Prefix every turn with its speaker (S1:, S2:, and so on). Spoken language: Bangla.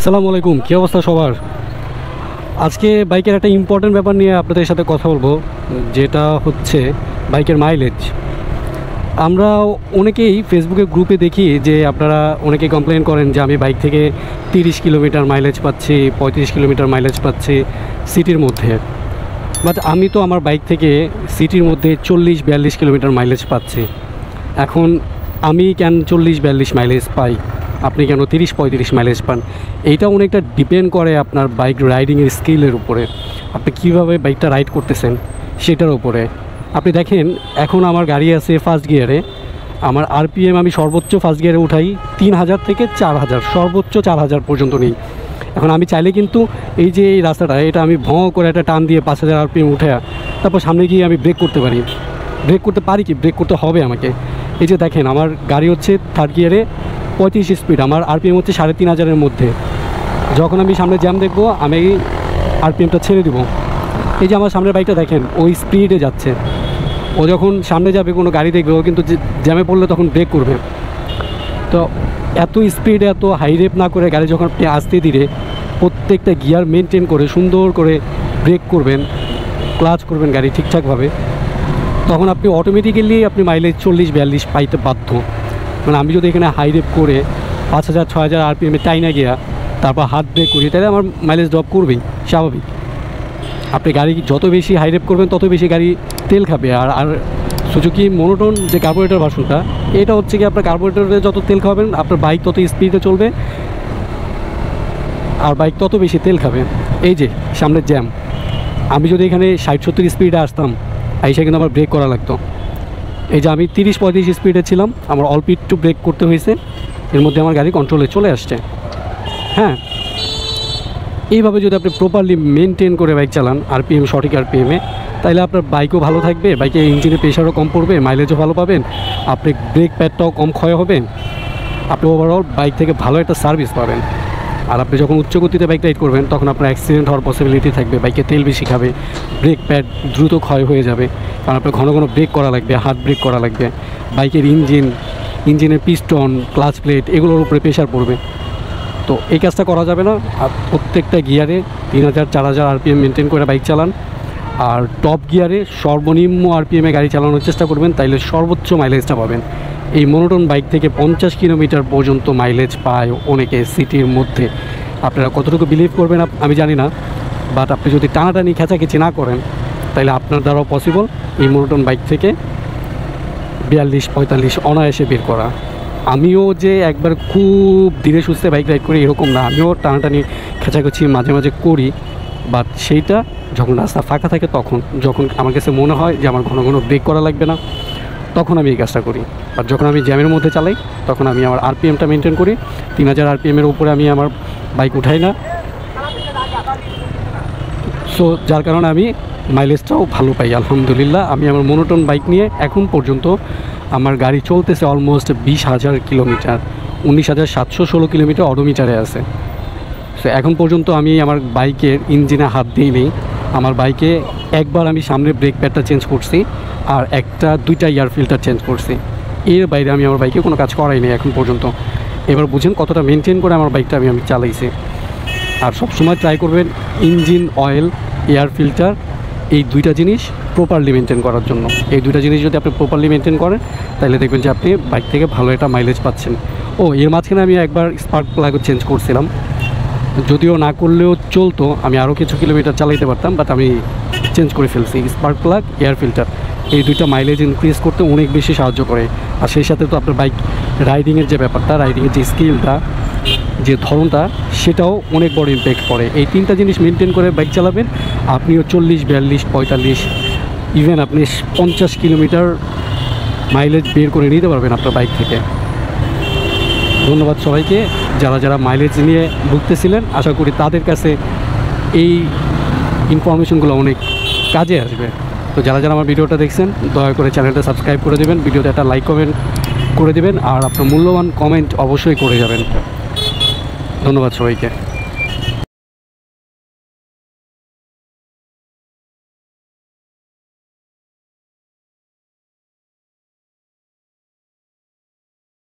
S1: আসসালামু আলাইকুম, কী অবস্থা সবার? আজকে বাইকের একটা ইম্পর্টেন্ট ব্যাপার নিয়ে আপনাদের সাথে কথা বলবো, যেটা হচ্ছে বাইকের মাইলেজ। আমরা অনেকেই ফেসবুকে গ্রুপে দেখি যে আপনারা অনেকেই কমপ্লেন করেন যে আমি বাইক থেকে 30 কিলোমিটার মাইলেজ পাচ্ছি, 35 কিলোমিটার মাইলেজ পাচ্ছি সিটির মধ্যে। বাট আমি তো আমার বাইক থেকে সিটির মধ্যে 40-42 কিলোমিটার মাইলেজ পাচ্ছি। এখন আমি কেন 40-42 মাইলেজ পাই, আপনি কেন 30-35 মাইলেজ পান? এইটা অনেকটা ডিপেন্ড করে আপনার বাইক রাইডিংয়ের স্কিলের উপরে, আপনি কীভাবে বাইকটা রাইড করতেছেন সেটার উপরে। আপনি দেখেন, এখন আমার গাড়ি আছে ফার্স্ট গিয়ারে, আমার আরপিএম আমি সর্বোচ্চ ফার্স্ট গিয়ারে উঠাই 3000 থেকে 4000, সর্বোচ্চ 4000 পর্যন্ত নেই। এখন আমি চাইলে কিন্তু এই যে এই রাস্তাটা, এটা আমি ভঁ করে একটা টান দিয়ে 5000 আরপিএম উঠে তারপর সামনে গিয়ে আমি ব্রেক করতে পারি। ব্রেক করতে পারি কি, ব্রেক করতে হবে আমাকে। এই যে দেখেন, আমার গাড়ি হচ্ছে থার্ড গিয়ারে 35 স্পিড, আমার আরপিএম হচ্ছে 3500-এর মধ্যে। যখন আমি সামনে জ্যাম দেখবো, আমি আরপিএমটা ছেড়ে দেবো। এই যে আমার সামনের বাইকটা দেখেন, ওই স্পিডে যাচ্ছে। ও যখন সামনে যাবে, কোনো গাড়ি দেখবে, ও কিন্তু জ্যামে পড়লে তখন ব্রেক করবে। তো এত স্পিডে, এত হাই রেপ না করে গাড়ি যখন আপনি আস্তে ধীরে প্রত্যেকটা গিয়ার মেনটেন করে সুন্দর করে ব্রেক করবেন, ক্লাচ করবেন গাড়ি ঠিকঠাকভাবে, তখন আপনি অটোমেটিক্যালি আপনি মাইলেজ 40-42 পাইতে বাধ্য। মানে আমি যদি এখানে হাই রেপ করে 5000-6000 আরপিএমে টাইনা গিয়া তারপর হাত ব্রেক করি, তাহলে আমার মাইলেজ ড্রপ করবেই, স্বাভাবিক। আপনি গাড়ি যত বেশি হাই রেপ করবেন তত বেশি গাড়ি তেল খাবে। আর সুজুকি মনোটন যে কার্বোরেটর ভার্সনটা, এটা হচ্ছে কি আপনার কার্বোরেটরে যত তেল খাবেন আপনার বাইক তত স্পিডে চলবে আর বাইক তত বেশি তেল খাবে। এই যে সামনের জ্যাম, আমি যদি এখানে 60-70 স্পিডে আসতাম, আইসা কিন্তু আমার ব্রেক করা লাগতো। এই যে আমি 30-35 স্পিডে ছিলাম, আমার অল্প একটু ব্রেক করতে হয়েছে, এর মধ্যে আমার গাড়ি কন্ট্রোলে চলে আসছে। হ্যাঁ, এইভাবে যদি আপনি প্রপারলি মেনটেন করে বাইক চালান, আরপিএম সঠিক আরপিএমে, তাহলে আপনার বাইকও ভালো থাকবে, বাইকে ইঞ্জিনের প্রেশারও কম পড়বে, মাইলেজও ভালো পাবেন, আপনি ব্রেক প্যাডটাও কম ক্ষয় হবে, আপনি ওভারঅল বাইক থেকে ভালো একটা সার্ভিস পাবেন। আর আপনি যখন উচ্চ গতিতে বাইক রাইড করবেন, তখন আপনার অ্যাক্সিডেন্ট হওয়ার পসিবিলিটি থাকবে, বাইকে তেল বেশি খাবে, ব্রেক প্যাড দ্রুত ক্ষয় হয়ে যাবে, কারণ আপনার ঘন ঘন ব্রেক করা লাগবে, হাত ব্রেক করা লাগবে, বাইকের ইঞ্জিনের পিস্টন, ক্লাচ প্লেট, এগুলোর উপরে প্রেশার পড়বে। তো এই কাজটা করা যাবে না। আর প্রত্যেকটা গিয়ারে 3000-4000 আরপিএম মেনটেন করে বাইক চালান, আর টপ গিয়ারে সর্বনিম্ন আরপিএমে গাড়ি চালানোর চেষ্টা করবেন, তাইলে সর্বোচ্চ মাইলেজটা পাবেন। এই মনোটন বাইক থেকে 50 কিলোমিটার পর্যন্ত মাইলেজ পায় অনেকে সিটির মধ্যে। আপনারা কতটুকু বিলিভ করবেন আমি জানি না, বাট আপনি যদি টানাটানি খেঁচাখেঁচি না করেন, তাহলে আপনার দ্বারাও পসিবল এই মনোটন বাইক থেকে 42-45 অনায়াসে বের করা। আমিও যে একবার খুব ধীরে সুস্থে বাইক রাইড করি এরকম না, আমিও টানাটানি খেঁচাখেঁচি মাঝে মাঝে করি, বাট সেইটা যখন রাস্তা ফাঁকা থাকে, তখন যখন আমার কাছে মনে হয় যে আমার ঘন ঘন ব্রেক করা লাগবে না, তখন আমি এই কাজটা করি। আর যখন আমি জ্যামের মধ্যে চালাই, তখন আমি আমার আরপিএমটা মেনটেন করি, 3000 আরপিএমের উপরে আমি আমার বাইক উঠাই না। সো যার কারণে আমি মাইলেজটাও ভালো পাই আলহামদুলিল্লাহ। আমি আমার মনোটন বাইক নিয়ে এখন পর্যন্ত আমার গাড়ি চলতেছে অলমোস্ট 20,000 কিলোমিটার, 19,716 কিলোমিটার অডোমিটারে আছে। সো এখন পর্যন্ত আমি আমার বাইকের ইঞ্জিনে হাত দিইনি। আমার বাইকে একবার আমি সামনে ব্রেক প্যাডটা চেঞ্জ করছি, আর 1-2টা এয়ার ফিল্টার চেঞ্জ করছি। এর বাইরে আমি আমার বাইকে কোনো কাজ করাইনি এখন পর্যন্ত। এবার বুঝেন কতটা মেনটেন করে আমার বাইকটা আমি চালাইছি। আর সবসময় ট্রাই করবেন ইঞ্জিন অয়েল, এয়ার ফিল্টার, এই দুইটা জিনিস প্রপারলি মেনটেন করার জন্য। এই দুইটা জিনিস যদি আপনি প্রপারলি মেনটেন করেন, তাহলে দেখবেন যে আপনি বাইক থেকে ভালো একটা মাইলেজ পাচ্ছেন। এর মাঝখানে আমি একবার স্পার্ক প্লাগও চেঞ্জ করছিলাম, যদিও না করলেও চলতো, আমি আরও কিছু কিলোমিটার চালাইতে পারতাম, বাট আমি চেঞ্জ করে ফেলছি। স্পার্ক প্লাগ, এয়ার ফিল্টার, এই দুইটা মাইলেজ ইনক্রিজ করতে অনেক বেশি সাহায্য করে। আর সেই সাথে তো আপনার বাইক রাইডিংয়ের যে ব্যাপারটা, রাইডিংয়ের যে স্কিলটা, যে ধরনটা, সেটাও অনেক বড় ইম্প্যাক্ট পড়ে। এই তিনটা জিনিস মেনটেন করে বাইক চালাবেন, আপনিও 40-42-45, ইভেন আপনি 50 কিলোমিটার মাইলেজ বের করে নিতে পারবেন আপনার বাইক থেকে। ধন্যবাদ সবাইকে যারা যারা মাইলেজ নিয়ে ভুগতেছিলেন। আশা করি তাদের কাছে এই ইনফরমেশনগুলো অনেক কাজে আসবে। তো যারা যারা আমার ভিডিওটা দেখছেন, দয়া করে চ্যানেলটা সাবস্ক্রাইব করে দেবেন, ভিডিওতে একটা লাইক কমেন্ট করে দেবেন, আর আপনার মূল্যবান কমেন্ট অবশ্যই করে যাবেন। ধন্যবাদ সবাইকে।